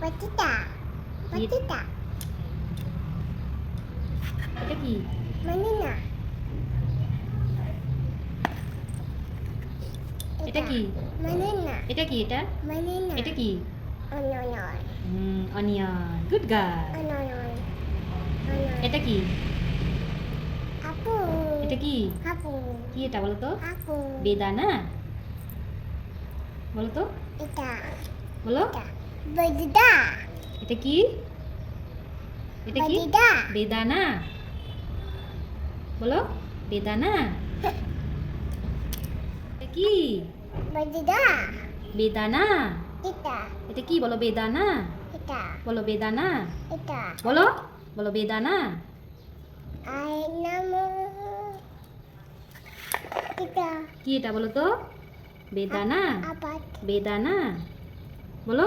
Batita. Batita. এটা কি? Manina. এটা কি? Manina. এটা কি? এটা Manina. এটা কি? Onion. Onion. Good girl. Onion. Onion. এটা কি? Apple. এটা কি? Apple. কি এটা বলো তো? Apple. বেদানা। বলো তো? Ita. বলো। Ita. Batita. এটা কি? এটা কি? Batita. বেদানা। বলো। বেদানা। এটা কি? Batita. বেদানা। Ita. এটা কি বলো? বেদানা। Ita. বলো বেদানা। Ita. বলো। বলো বেদানা। I namo. Ita. কি এটা বলো তো? বেদানা। Apat. বেদানা। বলো।